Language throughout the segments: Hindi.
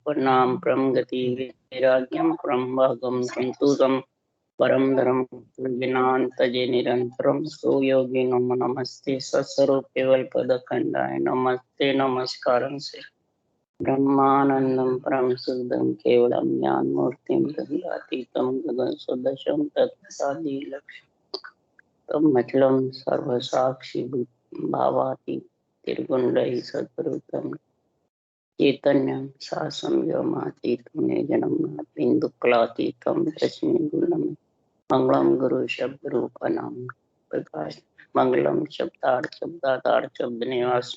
नाम परम गति वैराग्यम परम भागम संतुषम परम धर्म विनातजे निरंतरम सो योगी नमो नमस्ते सस्वरूप केवल पद खंडाय नमस्ते नमस्कारं से ब्रह्मानंदं परम शुद्धं केवलम ज्ञान मूर्तिं गंगातीतं गगन सदृशं तत्सादि लक्ष्य तमचलम सर्वसाक्षी भावाति त्रिगुणरहित सद्गुरुतम चैतन्यं शासं व्योमातीतं निजनं बिंदुक्लातीतं तस्मै गुरुनमः मंगलम गुरु शब्द रूप नाम प्रकाश मंगलम शब्दार्थ शब्द निवास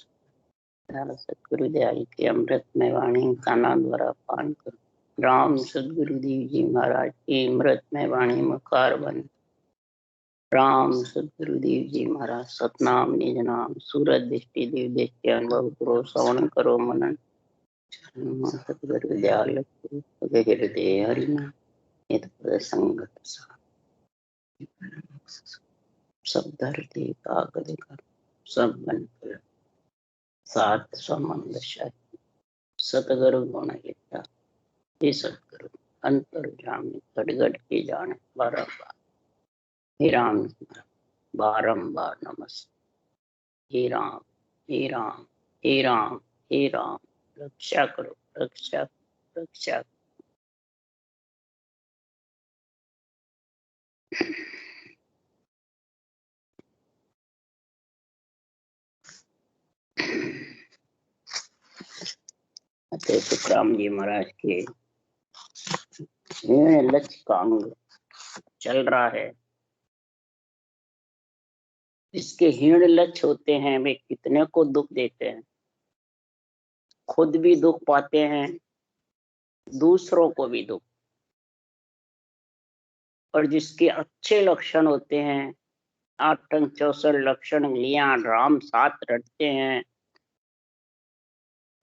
सतगुरु दयाल की अमृतमय वाणी काना द्वारा पान कर राम सदगुरुदेव जी महाराज की अमृतमय वाणी मुखार बन राम सदगुरुदेव जी महाराज सतनाम निज नाम सूरत दृष्टि देव देश के अनुभव करो श्रवण करो मनन सतगुरु दयाल हृदय हरिनाम संगत सब धरती कागज का सब बनकर सात संबंध सतगुरु गुण गीता हे सतगुरु अंतर्जामी गड़गड़ के जाने बारंबार हे राम बारंबार नमस्ते हे राम हे राम हे राम हे राम रक्षा करो रक्षा रक्षा तुकाराम जी महाराज के लक्ष्य का अंग चल रहा है। इसके हीण लक्ष्य होते हैं वे कितने को दुख देते हैं, खुद भी दुख पाते हैं, दूसरों को भी दुख। और जिसके अच्छे लक्षण होते हैं, 8 अंग 64 लक्षण लिया राम साथ रटते हैं,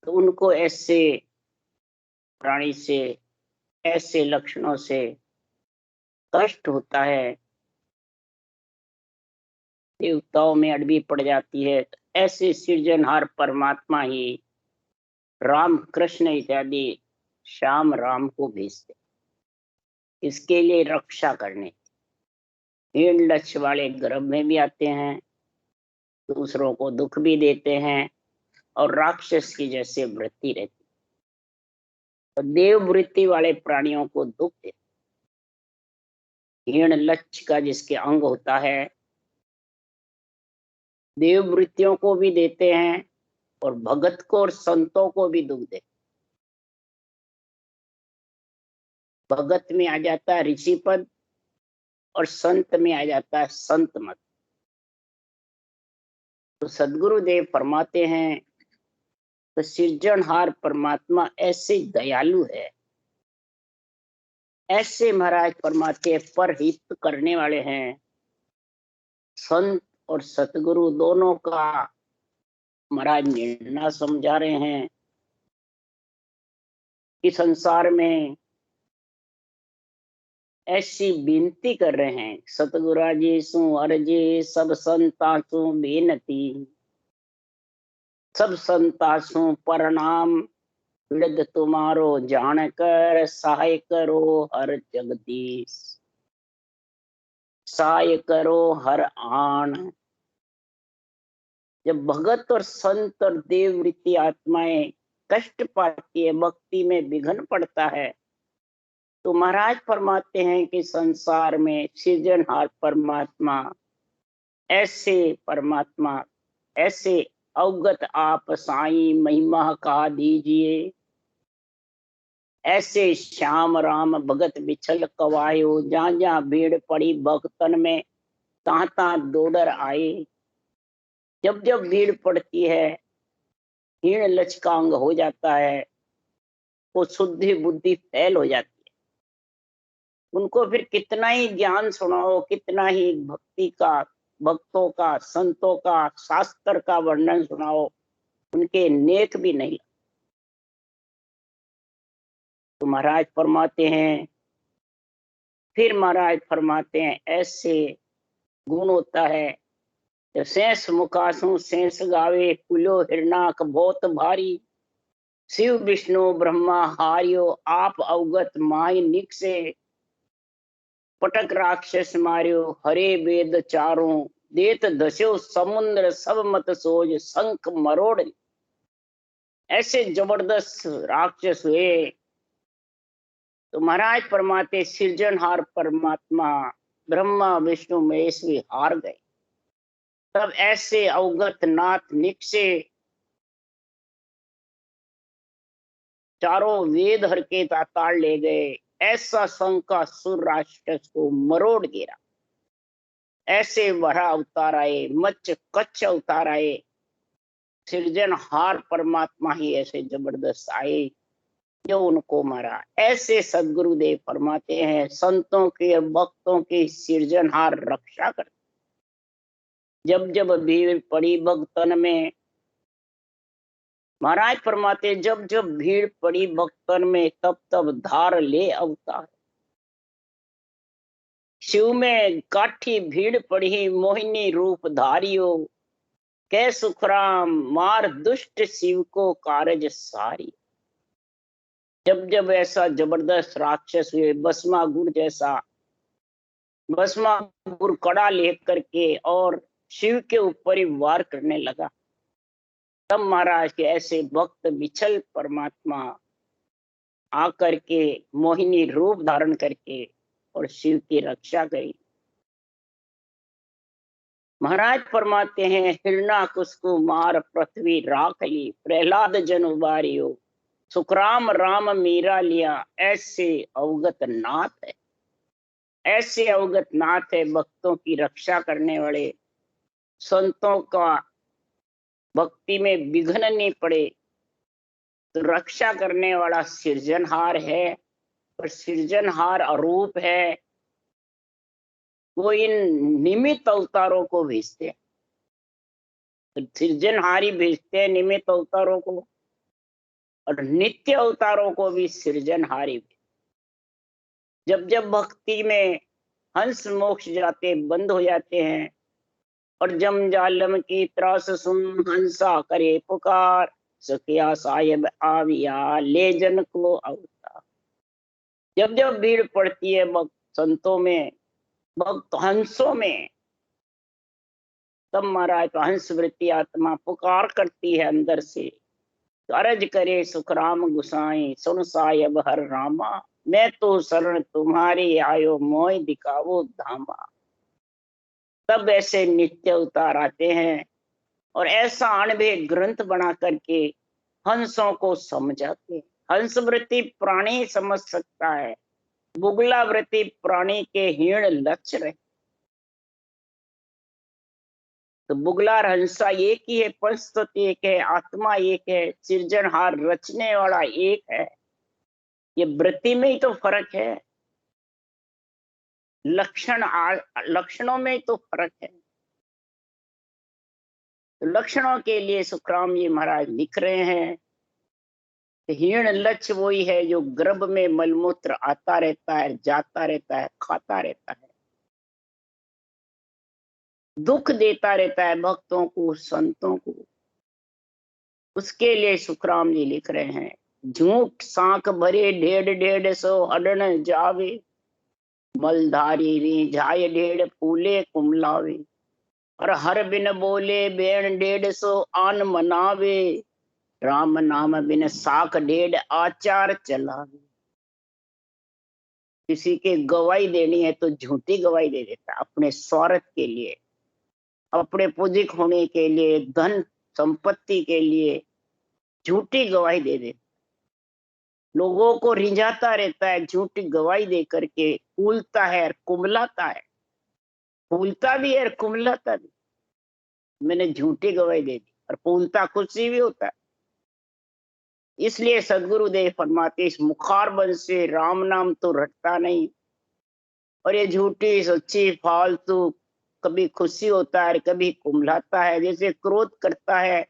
तो उनको ऐसे प्राणी से ऐसे लक्षणों से कष्ट होता है, देवताओं में अड़बी पड़ जाती है। तो ऐसे सृजनहार परमात्मा ही राम कृष्ण इत्यादि श्याम राम को भेजते इसके लिए रक्षा करने। हीन लक्ष्य वाले गर्भ में भी आते हैं, दूसरों को दुख भी देते हैं और राक्षस की जैसे वृत्ति रहती है। तो देव वृत्ति वाले प्राणियों को दुख देते। हीन लक्ष्य का जिसके अंग होता है, देव वृत्तियों को भी देते हैं और भगत को और संतों को भी दुख देते। भगत में आ जाता है ऋषि पद और संत में आ जाता है संत मत। तो सदगुरुदेव फरमाते हैं तो सृजनहार परमात्मा ऐसे दयालु है, ऐसे महाराज फरमाते पर हित करने वाले हैं। संत और सतगुरु दोनों का महाराज निर्णय समझा रहे हैं कि संसार में ऐसी विनती कर रहे हैं। सतगुरु जी सु अर्जी सब संता सु बेनती, सब संता सु प्रणाम विरद तुम्हारो जान कर सहाय करो हर जगदीश, सहाय करो हर आन। जब भगत और संत और देववृत्ति आत्माएं कष्ट पाती है, भक्ति में विघ्न पड़ता है, तो महाराज फरमाते हैं कि संसार में सृजनहार परमात्मा ऐसे अवगत आप साईं महिमा का दीजिए। ऐसे श्याम राम भगत बिछल कवायो, जहां जहां भीड़ पड़ी भक्तन में तहां तहां दौड़ आए। जब जब भीड़ पड़ती है, हीण लचकांग हो जाता है, वो शुद्धि बुद्धि फैल हो जाती है। उनको फिर कितना ही ज्ञान सुनाओ, कितना ही भक्ति का, भक्तों का, संतों का, शास्त्र का वर्णन सुनाओ, उनके नेक भी नहीं। तो महाराज फरमाते हैं, फिर महाराज फरमाते हैं ऐसे गुण होता है। शेष मुखासु शेष गावे, कुलो हिरनाक बहुत भारी। शिव विष्णु ब्रह्मा हारियो आप अवगत माय निक से, पटक राक्षस मारियो हरे वेद चारों, देत दस्यो समुद्र सब मत सोज शंख मरोड़। ऐसे जबरदस्त राक्षस हुए तो महाराज परमात्मा सृजनहार परमात्मा ब्रह्मा विष्णु महेश भी हार गए। तब ऐसे अवगत नाथ निकसे चारों वेद हर के ताताड़ ले गए। ऐसा शंका सुर राक्षस को मरोड़ गिरा। ऐसे वरा अवतार आए, मच्छ कच्छ अवतार आए। सृजनहार परमात्मा ही ऐसे जबरदस्त आए जो उनको मारा। ऐसे सदगुरुदेव फरमाते हैं संतों के और भक्तों की सृजनहार रक्षा कर। जब जब भीड़ पड़ी भक्तन में, महाराज फरमाते जब जब भीड़ पड़ी भक्तन में, तब तब धार ले अवतार। शिव में काठी भीड़ पड़ी मोहिनी रूप धारियो, कै सुखराम मार दुष्ट शिव को कारज सारी। जब जब ऐसा जबरदस्त राक्षस हुए भस्मासुर जैसा, भस्मासुर कड़ा लेकर के और शिव के ऊपर ही वार करने लगा, तब महाराज के ऐसे भक्त विछल परमात्मा आकर के मोहिनी रूप धारण करके और शिव की रक्षा करी। महाराज फरमाते हैं हिरणाकुश को मार पृथ्वी राख ली, प्रहलाद जन उबारियो सुखराम राम मीरा लिया। ऐसे अवगत नाथ है, ऐसे अवगत नाथ है भक्तों की रक्षा करने वाले। संतों का भक्ति में विघ्न नहीं पड़े तो रक्षा करने वाला सृजनहार है। और सृजनहार अरूप है, वो इन निमित्त अवतारों को भेजते हैं। सृजनहारी भेजते हैं निमित्त अवतारों को, और नित्य अवतारों को भी सृजनहारी। जब जब भक्ति में हंस मोक्ष जाते बंद हो जाते हैं और जम जालम की त्रास सुन हंसा करे पुकार, सखिया साहेब आविया ले जन को अवतार। जब जब भीड़ पड़ती है भक्त संतों में, भक्त हंसों में, तब महाराज तो हंस वृत्ति आत्मा पुकार करती है अंदर से, अर्ज करे सुखराम गुसाई सुन साहेब हर रामा, मैं तो शरण तुम्हारी आयो मोय दिखावो धामा। तब ऐसे नित्य अवतार आते हैं और ऐसा अनभेद ग्रंथ बना करके हंसों को समझाते। हंस वृत्ति प्राणी समझ सकता है, बुगला वृत्ति प्राणी के हीण लक्ष्य रहे। तो बुगला और हंसा एक ही है, पंचतत्व एक है, आत्मा एक है, सृजनहार रचने वाला एक है। ये वृत्ति में ही तो फर्क है, लक्षणों में ही तो फर्क है। तो लक्षणों के लिए सुखराम जी महाराज लिख रहे हैं, हीण लक्ष्य वही है जो गर्भ में मलमूत्र आता रहता है, जाता रहता है, खाता रहता है, दुख देता रहता है भक्तों को संतों को। उसके लिए सुखराम जी लिख रहे हैं, झूठ सांख भरे 150 हडन जावे, मलधारी री झाय 1.5 फूले कुमलावे, और हर बिन बोले बेण 150 आन मनावे, राम नाम बिन साख 1.5 आचार चलावे। किसी के गवाही देनी है तो झूठी गवाही दे देता है, अपने स्वार्थ के लिए, अपने पूजिक होने के लिए, धन संपत्ति के लिए झूठी गवाही दे देता, लोगों को रिझाता रहता है, झूठी गवाही दे करके फूलता है और कुमलाता है, फूलता भी है और कुमलाता भी। मैंने झूठी गवाही दे दी, और फूलता खुशी भी होता है। इसलिए सदगुरुदेव फरमाते इस मुखार बंद से राम नाम तो रटता नहीं, और ये झूठी सच्ची फालतू कभी खुशी होता है कभी कुमलाता है। जैसे क्रोध करता है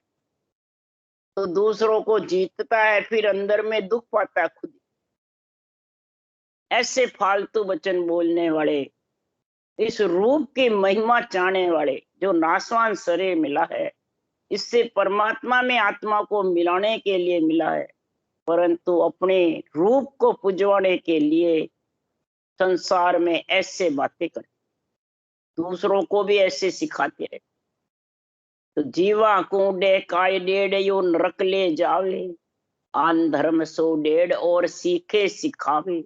तो दूसरों को जीतता है, फिर अंदर में दुख पाता है खुद। ऐसे फालतू वचन बोलने वाले, इस रूप की महिमा चाहने वाले, जो नासवान शरीर मिला है, इससे परमात्मा में आत्मा को मिलाने के लिए मिला है, परंतु अपने रूप को पुजवाने के लिए संसार में ऐसे बातें करते, दूसरों को भी ऐसे सिखाते रहे। तो जीवा कूडे काय डेढ़ यो नरक ले जावे, आन धर्म सो डेढ़ और सीखे सिखावे।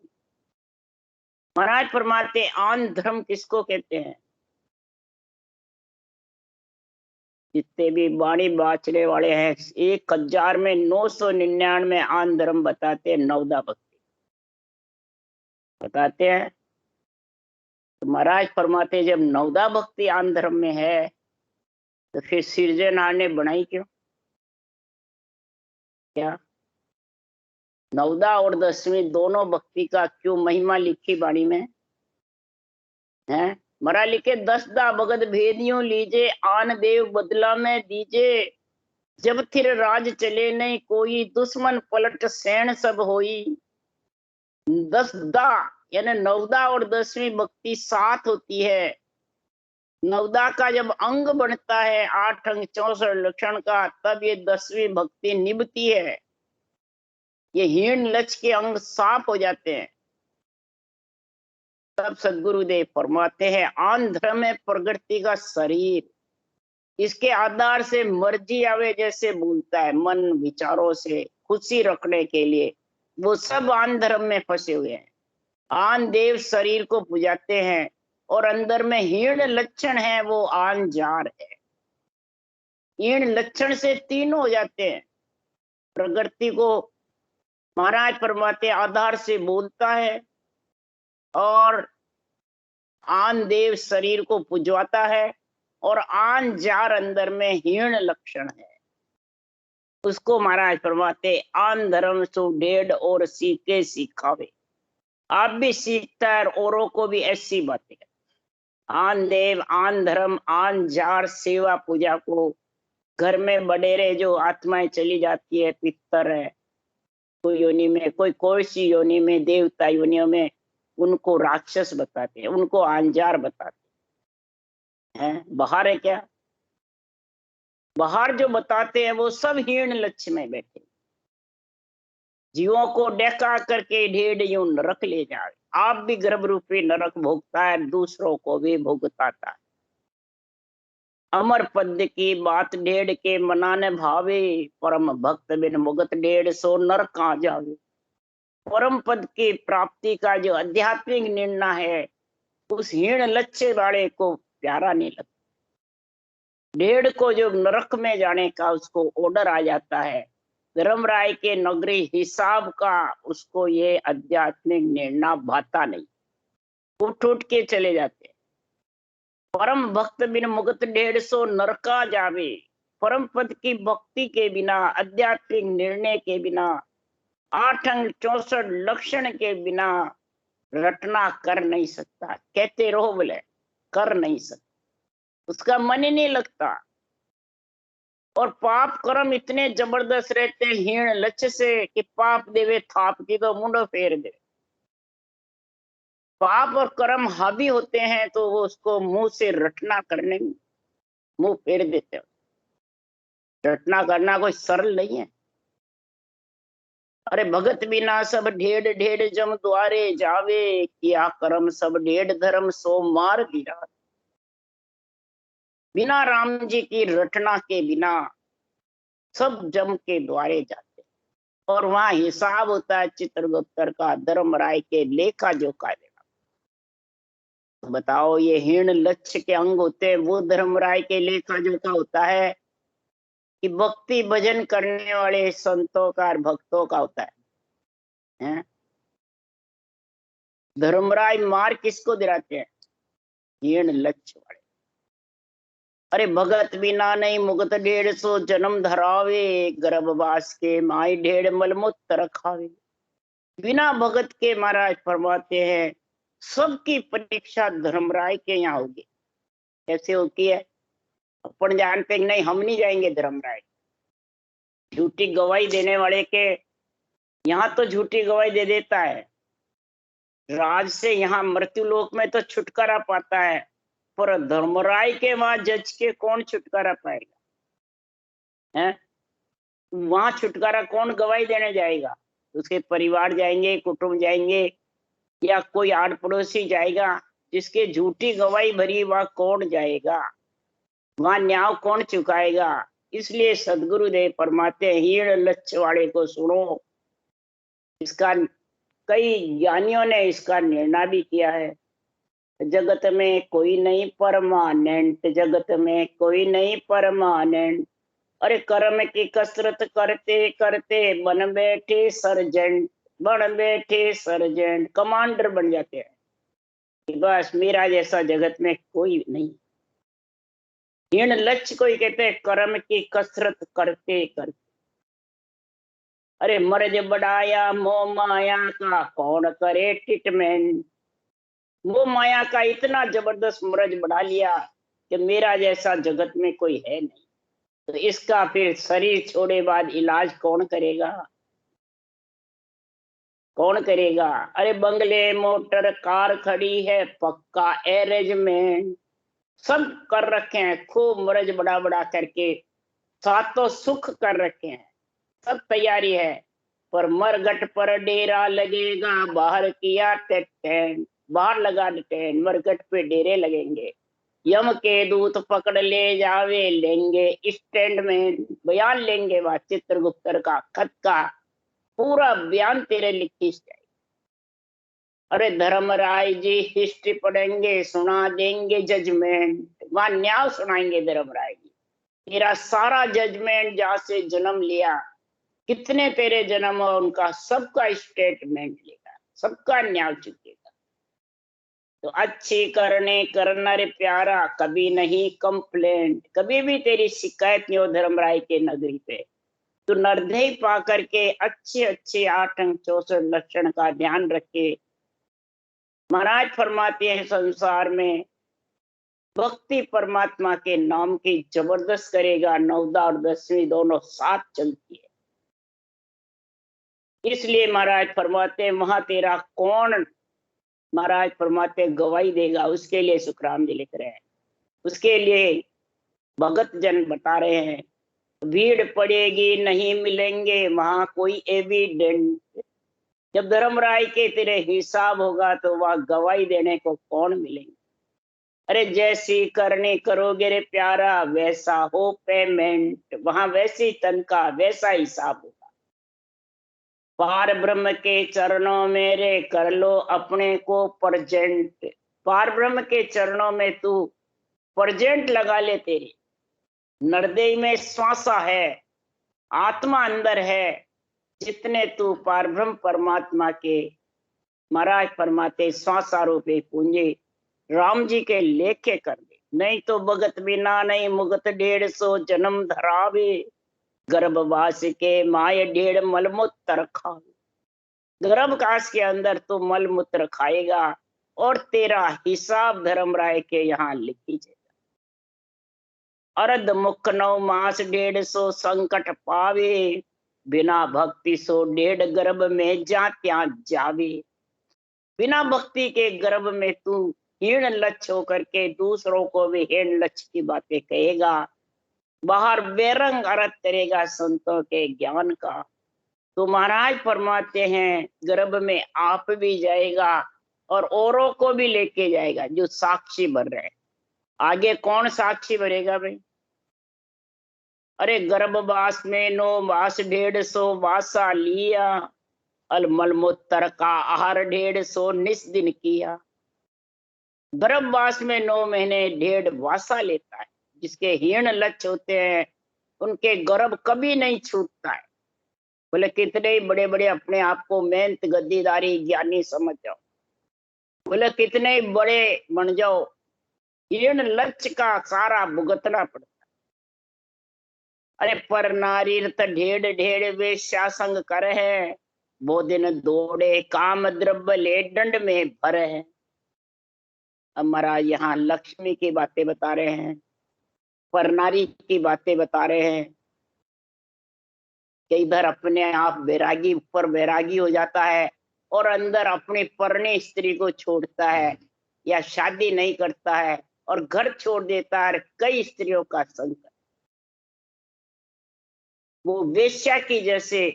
महाराज फरमाते आन धर्म किसको कहते हैं? जितने भी वाणी बाचने वाले हैं 1000 में 999 आन धर्म बताते हैं, नवदा भक्ति बताते हैं। तो महाराज फरमाते जब नवदा भक्ति आन धर्म में है तो फिर सिरजनहार ने बनाई क्यों? क्या नवदा और 10वीं दोनों भक्ति का क्यों महिमा लिखी वाणी में है? मरा लिखे 10 दा भगत भेदियों लीजे, आन देव बदला में दीजे, जब थिर राज चले नहीं कोई, दुश्मन पलट सैन सब होई। 10 दा यानी नवदा और 10वीं भक्ति साथ होती है। नवदा का जब अंग बनता है 8 अंग 64 लक्षण का, तब ये 10वीं भक्ति निभती है। ये हीन लक्ष के अंग साफ हो जाते हैं। तब सदगुरुदेव फरमाते हैं आंध्र में प्रकृति का शरीर, इसके आधार से मर्जी आवे जैसे बोलता है, मन विचारों से खुशी रखने के लिए, वो सब आन धर्म में फंसे हुए हैं। आन देव शरीर को पुजाते हैं और अंदर में हीन लक्षण है, वो आन जार है। हीन लक्षण से 3 हो जाते हैं। प्रकृति को महाराज फरमाते आधार से बोलता है और आन देव शरीर को पुजवाता है, और आन जार अंदर में हीन लक्षण है, उसको महाराज फरमाते आन धर्म सो डेढ़ और सीखे सिखावे। आप भी सीखता है और औरों को भी ऐसी बातें। आन देव आन धर्म आन जार सेवा पूजा को, घर में बडेरे जो आत्माएं चली जाती है, पितर है कोई योनि में, कोई सी योनि में, देवता योनियों में, उनको राक्षस बताते हैं, उनको आंजार बताते हैं। बाहर है क्या? बाहर जो बताते हैं वो सब हीन लक्ष्य में बैठे, जीवों को डेका करके ढेड़ यूं नरक ले जाए। आप भी गर्भ रूपी नरक भोगता है, दूसरों को भी भुगताता है। अमर पद की बात ढेड़ के मनाने भावे, परम भक्त बिन मुगत डेढ़ सो नर कहाँ जावे। परम पद की प्राप्ति का जो आध्यात्मिक निर्णय है, उस हीन लक्ष्य वाले को प्यारा नहीं लगता। डेढ़ को जो नरक में जाने का उसको ऑर्डर आ जाता है, धर्मराय के नगरी हिसाब का उसको ये आध्यात्मिक निर्णय भाता नहीं, उठ उठ के चले जाते। परम भक्त बिन मुगत 150 नरका जावे। परम पद की भक्ति के बिना, आध्यात्मिक निर्णय के बिना, 8 अंग 64 लक्षण के बिना रटना कर नहीं सकता। कहते रहो बोले, कर नहीं सकता, उसका मन ही नहीं लगता। और पाप कर्म इतने जबरदस्त रहते हैं हीन लक्ष्य से कि पाप देवे थाप की तो मुंडो फेर दे। पाप और कर्म हावी होते हैं तो वो उसको मुंह से रटना करने में मुंह फेर देते हो। रटना करना कोई सरल नहीं है। अरे भगत बिना सब ढेड़ ढेड़ जम द्वारे जावे, किया कर्म सब ढेड़ धर्म सो मार दिया। बिना राम जी की रटना के बिना सब जम के द्वारे जाते, और वहां हिसाब होता है चित्रगुप्तर का, धर्मराय के लेखा जोखा देना। तो बताओ ये हीन लक्ष्य के अंग होते हैं, वो धर्मराय के लेखा जोखा होता है कि भक्ति भजन करने वाले संतों का और भक्तों का होता है? धर्मराय मार किसको दिलाते हैं? हीन लक्ष्य वाले। अरे भगत बिना नहीं मुगत 150 जन्म धरावे, गर्भवास के माई ढेड़ मलमूत्र खावे। बिना भगत के महाराज फरमाते हैं सबकी परीक्षा धर्मराय के यहाँ होगी। कैसे होती है? अपन जानते नहीं, हम नहीं जाएंगे धर्मराय। झूठी गवाही देने वाले के यहाँ तो झूठी गवाही दे देता है, राज से यहाँ मृत्यु लोक में तो छुटकारा पाता है, पर धर्मराय के वहां जज के कौन छुटकारा पाएगा? है वहां छुटकारा कौन गवाही देने जाएगा? उसके परिवार जाएंगे, कुटुंब जाएंगे, या कोई आड़ पड़ोसी जाएगा, जिसके झूठी गवाही भरी वह कौन जाएगा, वहां न्याय कौन चुकाएगा। इसलिए सदगुरुदेव फरमाते हैं, हीन लक्ष्य वाले को सुनो। इसका कई ज्ञानियों ने इसका निर्णय भी किया है। जगत में कोई नहीं परमानेंट, जगत में कोई नहीं परमानेंट। अरे कर्म की कसरत करते करते बन बैठे सर्जेंट, बन बैठे सर्जेंट, कमांडर बन जाते हैं कि बस मेरा जैसा जगत में कोई नहीं। हीन लक्ष्य को ही कहते हैं कर्म की कसरत करते करते। अरे मर्ज बढ़ाया मोह माया का कौन करे ट्रीटमेंट। वो माया का इतना जबरदस्त मर्ज बढ़ा लिया कि मेरा जैसा जगत में कोई है नहीं, तो इसका फिर शरीर छोड़े बाद इलाज कौन करेगा, कौन करेगा। अरे बंगले मोटर कार खड़ी है, पक्का अरेंजमेंट, सब कर रखे हैं, खूब मर्ज बढ़ा बढ़ा करके, सातों सुख कर रखे हैं, सब तैयारी है। पर मरघट पर डेरा लगेगा, बाहर किया टेंट, बाहर लगा टेंट, मरघट पे डेरे लगेंगे। यम के दूत पकड़ ले जावे, लेंगे स्टैंड में बयान लेंगे, वह चित्रगुप्त का खत का पूरा बयान तेरे लिखी जाए। अरे धर्मराय जी हिस्ट्री पढ़ेंगे, सुना देंगे जजमेंट, वहां न्याय सुनाएंगे धर्मराय जी। तेरा सारा जजमेंट, जहां से जन्म लिया, कितने तेरे जन्म और उनका सबका स्टेटमेंट लेगा, सबका न्याय चुकेगा। तो अच्छी करने करना रे प्यारा, कभी नहीं कंप्लेंट, कभी भी तेरी शिकायत नहीं हो धर्मराय के नगरी पे। तो निर्दयी पा करके अच्छे अच्छे 8 अंग 64 लक्षण का ध्यान रखे। महाराज फरमाते हैं संसार में भक्ति परमात्मा के नाम की जबरदस्त करेगा, 9दा और 10वीं दोनों साथ चलती है। इसलिए महाराज फरमाते वहां तेरा कौन, महाराज फरमाते गवाही देगा, उसके लिए सुखराम जी लिख रहे हैं। उसके लिए भगत जन बता रहे हैं, भीड़ पड़ेगी नहीं मिलेंगे वहां कोई एविडेंट। जब धर्मराय के तेरे हिसाब होगा तो वह गवाही देने को कौन मिलेंगे। अरे जैसी करनी करोगे रे प्यारा, वैसा हो पेमेंट, वहां वैसी तनख्वाह, वैसा हिसाब होगा। पार ब्रह्म के चरणों में रे कर लो अपने को प्रजेंट, पार ब्रह्म के चरणों में तू प्रजेंट लगा ले। तेरी नरदेह में श्वासा है, आत्मा अंदर है, जितने तू पार ब्रह्म परमात्मा के महाराज फरमाते श्वासा रूपे पूंजे राम जी के लेखे कर दे। नहीं तो भगत बिना नहीं मुगत 150 जन्म धरावे, गर्भवास के माय 1.5 मलमूत्र खावे। गर्भकाश के अंदर तो मलमूत्र खाएगा और तेरा हिसाब धर्मराय के यहाँ लिखी जाएगा। अर्ध मुख 9 मास 150 संकट पावे, बिना भक्ति सो 1.5 गर्भ में जा त्या जावे। बिना भक्ति के गर्भ में तू हीन लक्ष्य होकर के दूसरों को भी हीन लक्ष्य की बातें कहेगा, बाहर बेरंग अर्थ करेगा संतों के ज्ञान का। तो महाराज फरमाते हैं गर्भ में आप भी जाएगा और औरों को भी लेके जाएगा जो साक्षी भर रहे। आगे कौन साक्षी भरेगा भाई। अरे गर्भवास में 9 मास 150 वासा लिया, मलमूत्र का आहार 150 निस दिन किया। गर्भवास में 9 महीने 1.5 वासा लेता है। जिसके हीन लक्ष्य होते हैं उनके गर्भ कभी नहीं छूटता है। बोले कितने ही बड़े बड़े अपने आप को मेहनत गद्दीदारी ज्ञानी समझ जाओ, बोले कितने ही बड़े बन जाओ, हीन लक्ष्य का सारा भुगतना पड़ता। अरे पर नारी 1.5 वे शासंग कर है, वो दिन दौड़े काम द्रव्य ले दंड में भर है। हमारा यहाँ लक्ष्मी की बातें बता रहे हैं, पर नारी की बातें बता रहे हैं कि इधर अपने आप वैरागी ऊपर वैरागी हो जाता है और अंदर अपनी परणी स्त्री को छोड़ता है या शादी नहीं करता है और घर छोड़ देता है, कई स्त्रियों का संग। वो वेश्या की जैसे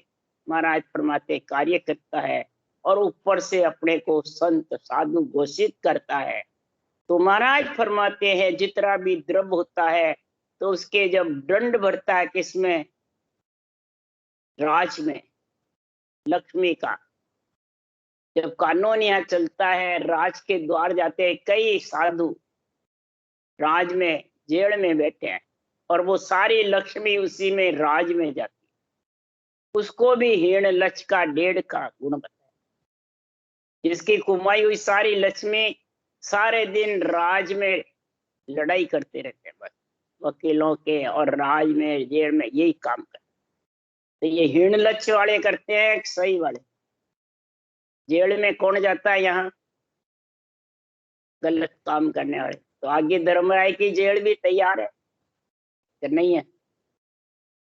महाराज फरमाते कार्य करता है और ऊपर से अपने को संत साधु घोषित करता है। तो महाराज फरमाते हैं जितना भी द्रव्य होता है तो उसके जब दंड भरता है किसमें, राज में, लक्ष्मी का। जब कानून यहाँ चलता है, राज के द्वार जाते हैं कई साधु, राज में जेल में बैठे हैं और वो सारी लक्ष्मी उसी में राज में जाती, उसको भी हीन लच का 1.5 का गुण बताया। जिसकी कमाई हुई सारी लक्ष्मी सारे दिन राज में लड़ाई करते रहते हैं, बस वकीलों के और राज में जेल में यही काम करते। तो ये हीन लक्ष्य वाले करते हैं, सही वाले। जेल में कौन जाता है यहाँ, गलत काम करने वाले। तो आगे धर्मराय की जेल भी तैयार है कि नहीं है।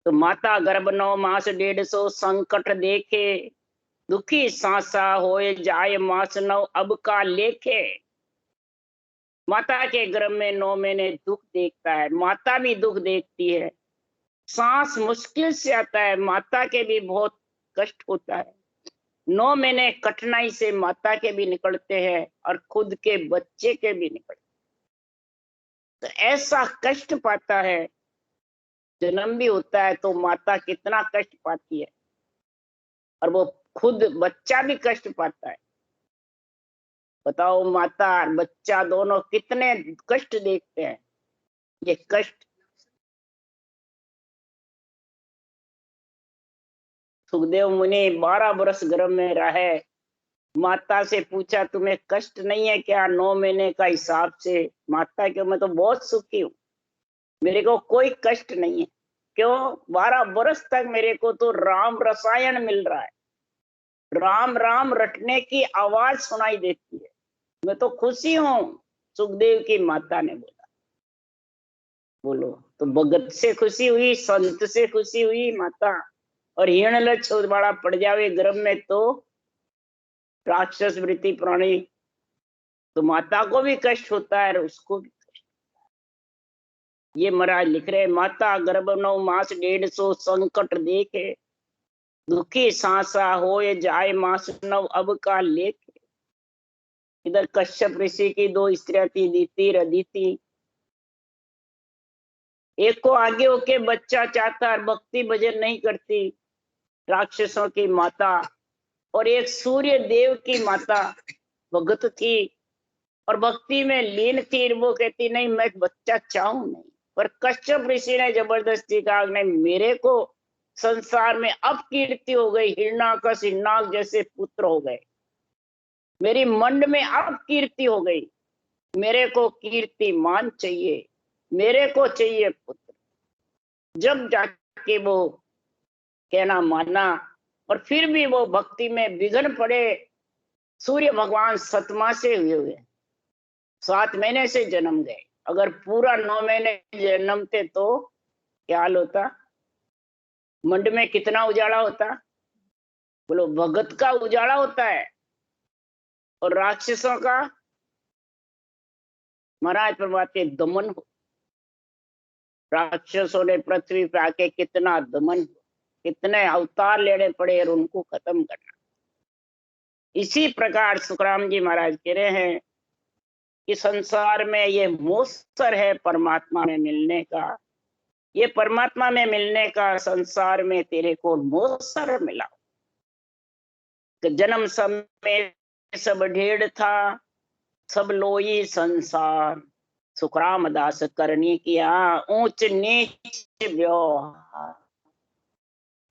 तो माता गर्भ 9 मास 150 संकट देखे, दुखी सांसा होए जाए मास 9 अब का लेखे। माता के गर्भ में 9 महीने दुख देखता है, माता भी दुख देखती है, सांस मुश्किल से आता है, माता के भी बहुत कष्ट होता है। 9 महीने कठिनाई से माता के भी निकलते हैं और खुद के बच्चे के भी निकलते। तो ऐसा कष्ट पाता है, जन्म भी होता है तो माता कितना कष्ट पाती है और वो खुद बच्चा भी कष्ट पाता है। बताओ माता और बच्चा दोनों कितने कष्ट देखते हैं। ये कष्ट सुखदेव मुनि 12 वर्ष गर्भ में रहे, माता से पूछा तुम्हें कष्ट नहीं है क्या 9 महीने का हिसाब से? माता के मैं तो बहुत सुखी हूँ, मेरे को कोई कष्ट नहीं है। क्यों? 12 वर्ष तक मेरे को तो राम रसायन मिल रहा है, राम राम रटने की आवाज सुनाई देती है, मैं तो खुशी हूं। सुखदेव की माता ने बोला। बोलो, तो भगत से खुशी हुई, संत से खुशी हुई माता, और हीन लक्ष्य बड़ा पड़ जावे गर्भ में तो राक्षस वृत्ति प्राणी, तो माता को भी कष्ट होता है और उसको भी कष्ट। ये महाराज लिख रहे, माता गर्भ 9 मास 150 संकट देखे, दुखी सांसा होए जाए मास 9 अब का लेखे। इधर कश्यप ऋषि की 2 स्त्रियां थी, दीति और अदिति। एक को आगे होके बच्चा चाहता और भक्ति भजन नहीं करती, राक्षसों की माता, और एक सूर्य देव की माता भगत थी और भक्ति में लीन थी। वो कहती नहीं मैं बच्चा चाहूं नहीं, पर कश्यप ऋषि ने जबरदस्ती कहा नहीं, मेरे को संसार में अब कीर्ति हो गई, हिरणाकश हिरणाक जैसे पुत्र हो गए, मेरी मंड में अब कीर्ति हो गई, मेरे को कीर्तिमान चाहिए, मेरे को चाहिए पुत्र। जब जाके वो कहना माना, और फिर भी वो भक्ति में विघ्न पड़े। सूर्य भगवान 7 मास से हुए, 7 महीने से जन्म गए, अगर पूरा 9 महीने जन्मते तो क्या हाल होता, मंड में कितना उजाला होता। बोलो, भगत का उजाला होता है और राक्षसों का महाराज प्रभाते दमन हो। राक्षसों ने पृथ्वी पे आके कितना दमन, कितने अवतार लेने पड़े और उनको खत्म करना। इसी प्रकार सुखराम जी महाराज कह रहे हैं कि संसार में ये मोसर है परमात्मा में मिलने का, ये परमात्मा में मिलने का संसार में तेरे को मोसर मिला। कि जन्म समय सब ढेड़ था, सब लोई संसार, सुखराम दास करनी किया ऊंच नीच व्यवहार।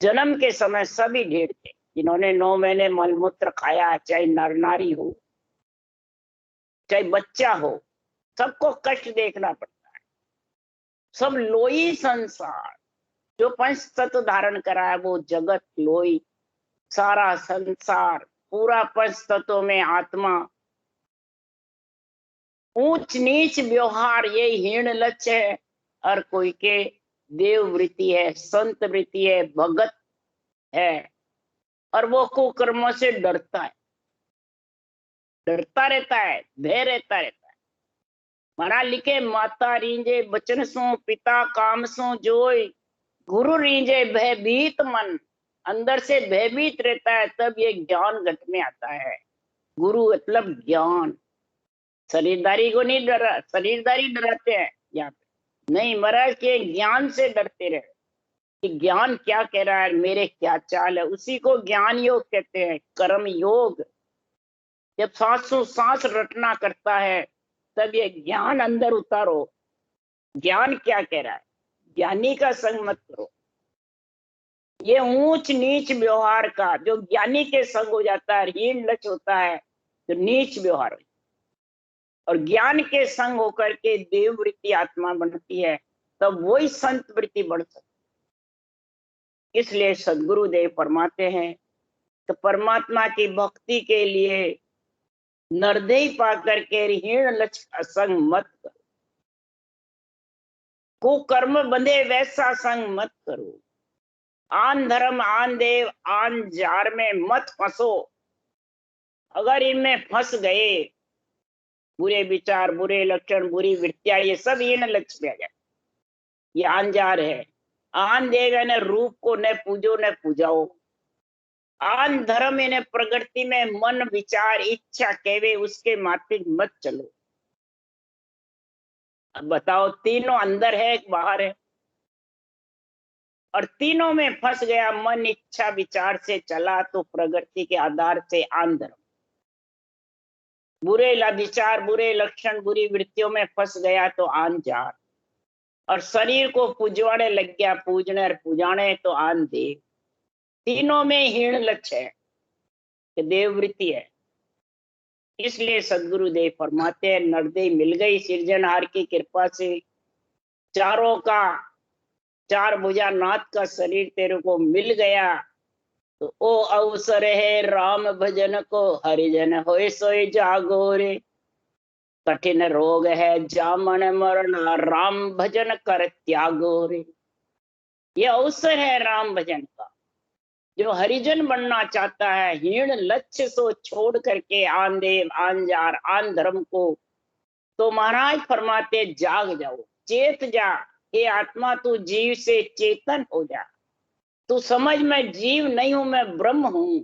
जन्म के समय सभी ढेर थे, जिन्होंने 9 महीने मलमूत्र खाया, चाहे नर नारी हो चाहे बच्चा हो, सबको कष्ट देखना पड़ता है। सब लोई संसार, जो पंच तत्व धारण करा है वो जगत लोई, सारा संसार पूरा पंच तत्वों में आत्मा। ऊंच नीच व्यवहार ये हीन लक्ष्य है। हर कोई के देव वृत्ति है, संत वृत्ति है, भगत है, और वो कुकर्मों से डरता है, डरता रहता है, भय रहता है। महाराज लिखे, माता रींजे बचन सो, पिता काम सो जोय, गुरु रींजे भयभीत मन, अंदर से भयभीत रहता है, तब ये ज्ञान घट में आता है। गुरु मतलब ज्ञान। शरीरदारी को नहीं डरा, शरीरदारी डराते हैं यहाँ पे नहीं, महाराज के ज्ञान से डरते रहे कि ज्ञान क्या कह रहा है, मेरे क्या चाल है। उसी को ज्ञान योग कहते हैं, कर्म योग। जब सांसों सांस रटना करता है, तब ये ज्ञान अंदर उतारो। ज्ञान क्या कह रहा है, ज्ञानी का संग मत करो। ये ऊंच नीच व्यवहार का जो ज्ञानी के संग हो जाता है, हीन लच होता है, तो नीच व्यवहार हो। और ज्ञान के संग होकर के देववृत्ति आत्मा बनती है, तब वही संत वृत्ति बढ़ सकती। इसलिए सदगुरुदेव फरमाते हैं, तो परमात्मा की भक्ति के लिए नरदेह पा करके हीन लच का संग मत करो, कुकर्म बंधे वैसा संग मत करो, आन धर्म आन देव आन जार में मत फंसो। अगर इनमें फंस गए, बुरे विचार, बुरे लक्षण, बुरी वृत्तियां, ये सब हीन लच में आ जाए। ये आन जार है। आन देव न रूप को न पूजो न पूजाओ। आन धर्म इन्हें प्रकृति में मन विचार इच्छा कहवे, उसके माफिक मत चलो। अब बताओ, तीनों अंदर है एक बाहर है, और तीनों में फंस गया, मन इच्छा विचार से चला तो प्रकृति के आधार से आन धर्म। बुरे विचार, बुरे लक्षण, बुरी वृत्तियों में फंस गया तो आन जार। और शरीर को पूजवाने लग गया, पूजने और पूजाने तो आन देव। तीनों में हीन लक्ष्य है कि देववृत्ति है। इसलिए सदगुरुदेव फरमाते हैं, नरदेह मिल गई सिरजनहार की कृपा से, चारों का चार भुजा नाथ का शरीर तेरे को मिल गया, तो ओ अवसर है राम भजन को, हरिजन होए सोए जागो रे। कठिन रोग है जामन मरण, राम भजन कर त्यागो रे। ये अवसर है राम भजन का। जो हरिजन बनना चाहता है, हीन लक्ष्य सो छोड़ करके आन देव आन जार आन धर्म को, तो महाराज फरमाते जाग जाओ, चेत जा। हे आत्मा, तू जीव से चेतन हो जा। तू समझ मैं जीव नहीं हूं, मैं ब्रह्म हूं।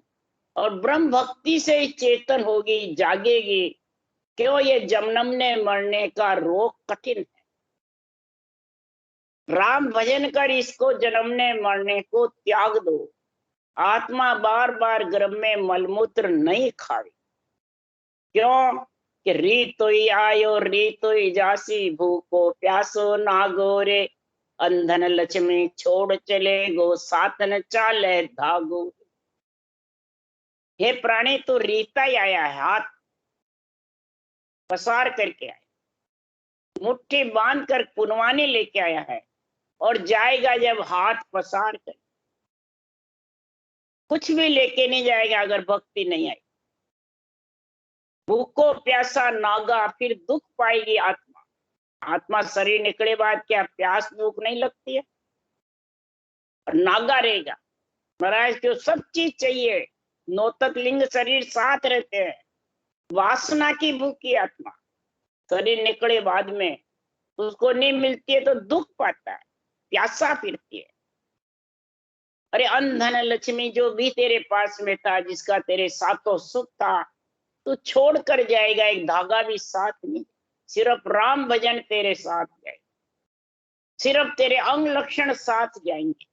और ब्रह्म भक्ति से ही चेतन होगी, जागेगी। क्यों, ये जन्मने मरने का रोग कठिन है। राम भजन कर इसको जन्मने मरने को त्याग दो। आत्मा बार बार गर्भ में मलमूत्र नहीं खावे। क्यों कि रीतो ही आयो रीतो ही जासी, भूखो प्यासो नागोरे। अंधन लक्ष्मी छोड़ चले गो, सातन चाले धागो। हे प्राणी, तो रीता ही आया है, हाथ पसार करके आया, मुट्ठी बांध कर पुनवानी लेके आया है, और जाएगा जब हाथ पसार कर। कुछ भी लेके नहीं जाएगा अगर भक्ति नहीं आई। भूखो प्यासा नागा, फिर दुख पाएगी आत्मा। आत्मा शरीर निकले बाद क्या प्यास भूख नहीं लगती है, और नागा रहेगा। महाराज को सब चीज चाहिए, नौतक लिंग शरीर साथ रहते हैं। वासना की भूखी आत्मा शरीर निकले बाद में उसको नहीं मिलती है तो दुख पाता है, प्यासा फिरती है। अरे अंधन लक्ष्मी जो भी तेरे पास में था, जिसका तेरे साथों सुख था, तू छोड़ कर जाएगा, एक धागा भी साथ नहीं। सिर्फ राम भजन तेरे साथ जाए, सिर्फ तेरे अंग लक्षण साथ जाएंगे।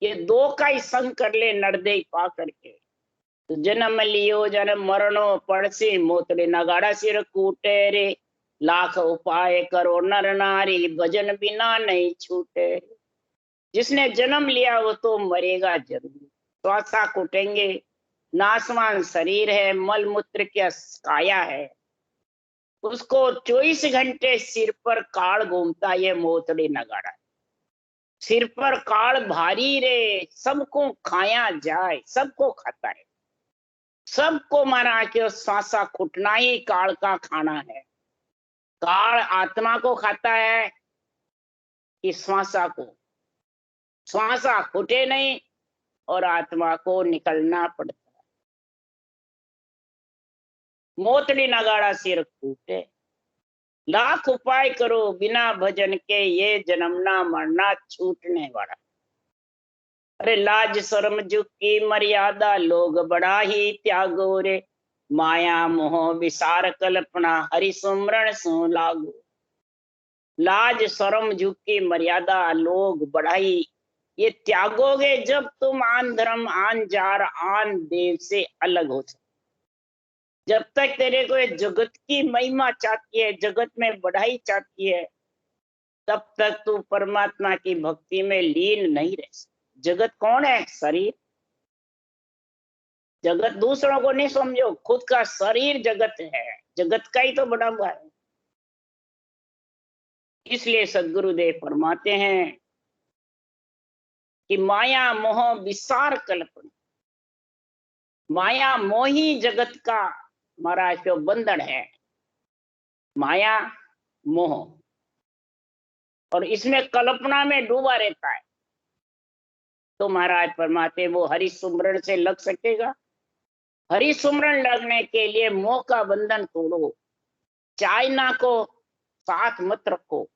ये दो का ही संग कर ले नरदेह पा करके। तो जन्म लियो जन्म मरणो पड़सी, मोतड़े नगाड़ा सिर कूटे रे। लाख उपाय करो नर नारी, भजन बिना नहीं छूटे। जिसने जन्म लिया वो तो मरेगा जरूर। श्वासा कूटेंगे, नासवान शरीर है, मल मूत्र की काया है, उसको 24 घंटे सिर पर काल घूमता, ये मोतड़ी नगाड़ा। सिर पर काल भारी रे, सबको खाया जाए, सबको खाता है, सबको मारा के श्वासा खुटना ही काल का खाना है। काल आत्मा को खाता है कि श्वासा को? श्वासा खुटे नहीं और आत्मा को निकलना पड़ता है। मोतड़ी नगाड़ा सिर कूटे, लाख उपाय करो बिना भजन के, ये जन्मना मरना छूटने वाला। अरे लाज शर्म झुकी मर्यादा लोग बड़ा ही त्यागो रे, माया मोह विसार कल्पना हरि सुमरण सो लागो। लाज शर्म झुकी मर्यादा लोग बढ़ाई ये त्यागोगे जब तुम आन धर्म आन जार आन देव से अलग हो सकते। जब तक तेरे को ये जगत की महिमा चाहती है, जगत में बढ़ाई चाहती है, तब तक तू परमात्मा की भक्ति में लीन नहीं रह सकता। जगत कौन है? शरीर। जगत दूसरों को नहीं समझो, खुद का शरीर जगत है, जगत का ही तो बड़ा हुआ है। इसलिए सदगुरुदेव फरमाते हैं कि माया मोह विसार कल्पना, माया मोही जगत का महाराज जो बंधन है, माया मोह, और इसमें कल्पना में डूबा रहता है। तो महाराज फरमाते वो हरि सुमरण से लग सकेगा? हरि सुमरण लगने के लिए मोह का बंधन तोड़ो, चाइना को साथ मत रखो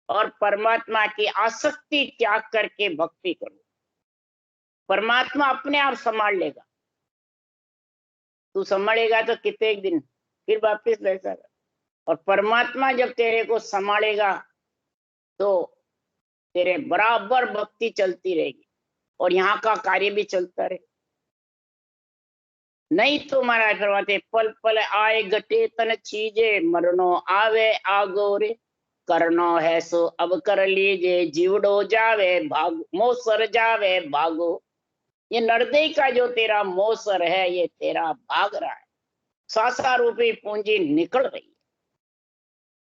और परमात्मा की आसक्ति त्याग करके भक्ति करो। परमात्मा अपने आप संभाल लेगा। तू संभालेगा तो कितने दिन फिर वापिस बैठा। और परमात्मा जब तेरे को संभालेगा तो तेरे बराबर भक्ति चलती रहेगी और यहाँ का कार्य भी चलता रहे। नहीं तो महाराज फरमाते पल पल आए घटे तन चीजे, मरनो आवे आगो रे, करनो है सो अब कर लीजिए, जीवड़ो जावे भाग मोसर जावे भागो। ये नरदय का जो तेरा मोसर है ये तेरा भाग रहा है, सासा रूपी पूंजी निकल रही है।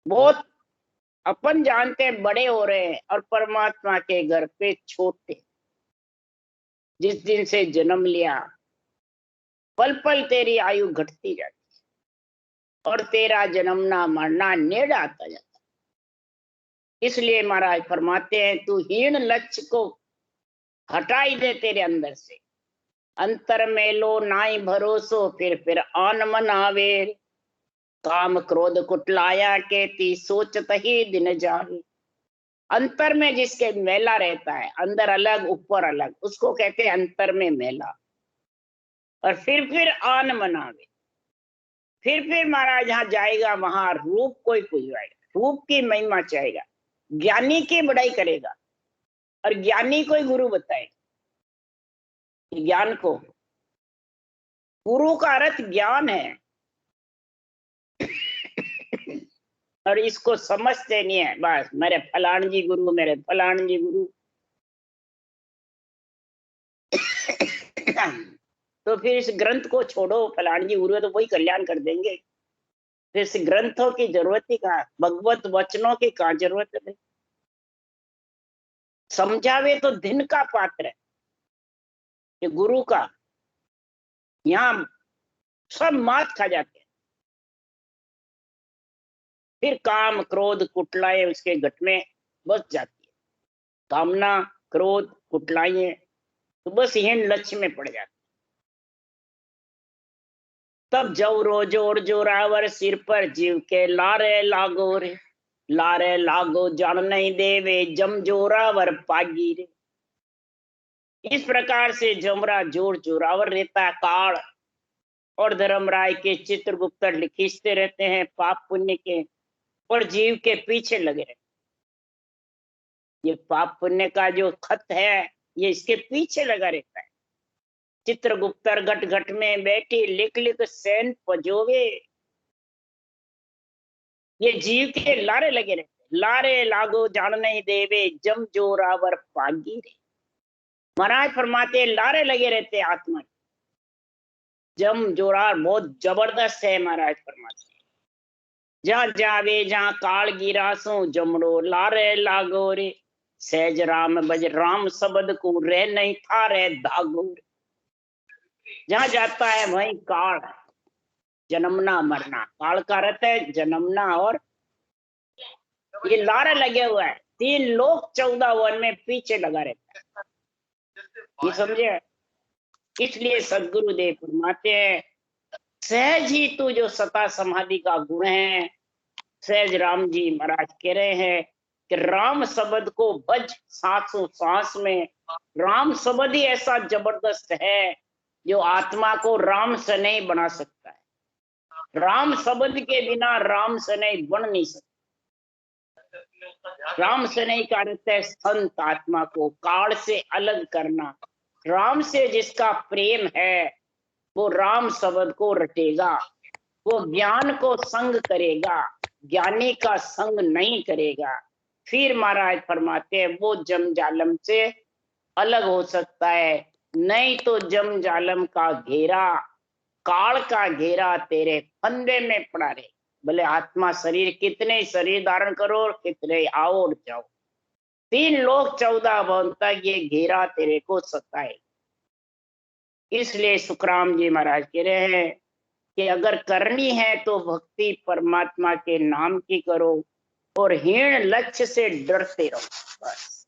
बहुत अपन जानते हैं बड़े हो रहे हैं और परमात्मा के घर पे छोटे। जिस दिन से जन्म लिया पल पल तेरी आयु घटती जाती है और तेरा जन्मना मरना नेड़ आता जाता है। इसलिए महाराज फरमाते हैं तू हीन लक्ष्य को हटाई दे तेरे अंदर से, अंतर में लो नाई भरोसो फिर आन मन आवे, काम क्रोध कुटलाया के ती सोचत ही दिन जावे। अंतर में जिसके मेला रहता है, अंदर अलग ऊपर अलग, उसको कहते हैं अंतर में मेला। और फिर आन मनावे, फिर महाराज जहाँ जाएगा वहां रूप कोई पुजवाएगा, रूप की महिमा चाहेगा, ज्ञानी की बड़ाई करेगा और ज्ञानी कोई गुरु बताएगा। ज्ञान को, गुरु का अर्थ ज्ञान है और इसको समझते नहीं है। बस मेरे फलान जी गुरु, मेरे फलान जी गुरु। तो फिर इस ग्रंथ को छोड़ो, फलान जी गुरु है तो वही कल्याण कर देंगे। फिर इस ग्रंथों की जरूरत ही कहाँ, भगवत वचनों की कहाँ जरूरत है। समझावे तो दिन का पात्र है ये गुरु का, यहाँ सब मात खा जाते हैं। फिर काम क्रोध कुटलाए उसके घट में बस जाती है, कामना क्रोध कुटलाइए तो बस हीन लक्ष्य में पड़ जाते। तब जवरो जोर जोरावर सिर पर जीव के लारे लागो रे, लारे लागो जान नहीं देवे जम जोरावर पागी रे। इस प्रकार से जमरा जोर जोरावर रहता है। काल और धर्मराय के चित्रगुप्त खींचते रहते हैं पाप पुण्य के और जीव के पीछे लगे रहते। ये पाप पुण्य का जो खत है ये इसके पीछे लगा रहता है। चित्रगुप्तर घट घट में बैठी लिख लिख सैन पजोवे, ये जीव के लारे लगे रहते। लारे लागो जान नहीं देवे जम जोरावर पागी रे। महाराज फरमाते लारे लगे रहते आत्मा के। जम जोरार बहुत जबरदस्त है। महाराज फरमाते जहाँ जावे जहाँ काल गिरासो जमड़ो लारे लागो रे, सहज राम बज राम शब्द को रह नहीं था रे धागो रे। जहाँ जाता है वही काल, जन्मना मरना, काल का अर्थ है जन्मना, और ये लारे लगे हुआ है। 3 लोक 14 वन में पीछे लगा रहता है, ये समझे। इसलिए सदगुरुदेव फरमाते हैं सहज ही तू जो सता समाधि का गुण है, सहज राम जी महाराज कह रहे हैं कि राम शब्द को भज सांसों सांस में। राम शब्द ही ऐसा जबरदस्त है जो आत्मा को राम से नहीं बना सकता है। राम शब्द के बिना राम से नहीं बन नहीं सकता। राम से नहीं का अर्थ है संत आत्मा को काल से अलग करना। राम से जिसका प्रेम है वो राम शब्द को रटेगा, वो ज्ञान को संग करेगा, ज्ञानी का संग नहीं करेगा। फिर महाराज फरमाते हैं वो जम जालम से अलग हो सकता है, नहीं तो जम जालम का घेरा, काल का घेरा तेरे फंदे में पड़ा रहे। भले आत्मा शरीर कितने शरीर धारण करो, कितने आओ और जाओ, 3 लोक 14 भवन तक ये घेरा तेरे को सताए। इसलिए सुखराम जी महाराज कह रहे हैं कि अगर करनी है तो भक्ति परमात्मा के नाम की करो और हीन लक्ष्य से डरते रहो। बस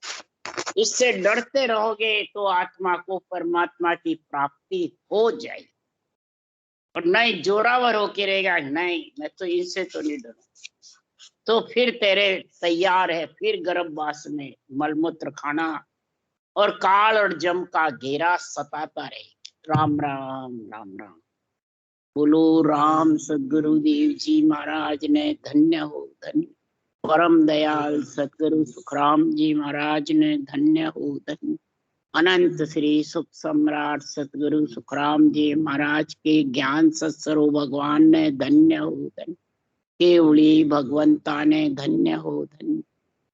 इससे डरते रहोगे तो आत्मा को परमात्मा की प्राप्ति हो जाएगी। और नहीं जोरावर होके रहेगा, नहीं मैं तो इनसे तो नहीं डरूं, तो फिर तेरे तैयार है फिर गर्भवास में मलमूत्र खाना और काल और जम का घेरा सताता रहे। राम राम राम राम। बोलो राम सदगुरु देव जी महाराज ने धन्य हो धन्य। परम दयाल सदगुरु सुखराम जी महाराज ने धन्य हो धन्य। अनंत श्री सुख सम्राट सतगुरु सुखराम जी महाराज के ज्ञान सत्सरो भगवान ने धन्य हो धन्य। केवली भगवंता ने धन्य हो धन्य।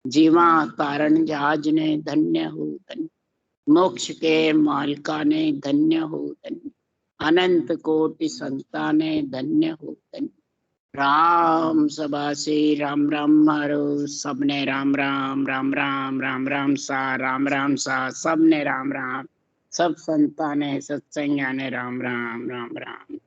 जीवा तारण जहाज ने धन्य हो धन्य। मोक्ष के मालिका ने धन्य हो धन्य। अनंत कोटि संता ने धन्य हो धन्य। राम सभा से राम राम मारो, सबने राम राम राम राम राम राम सा राम राम सा, सबने राम राम, सब संता ने सत्संगा ने राम राम राम राम।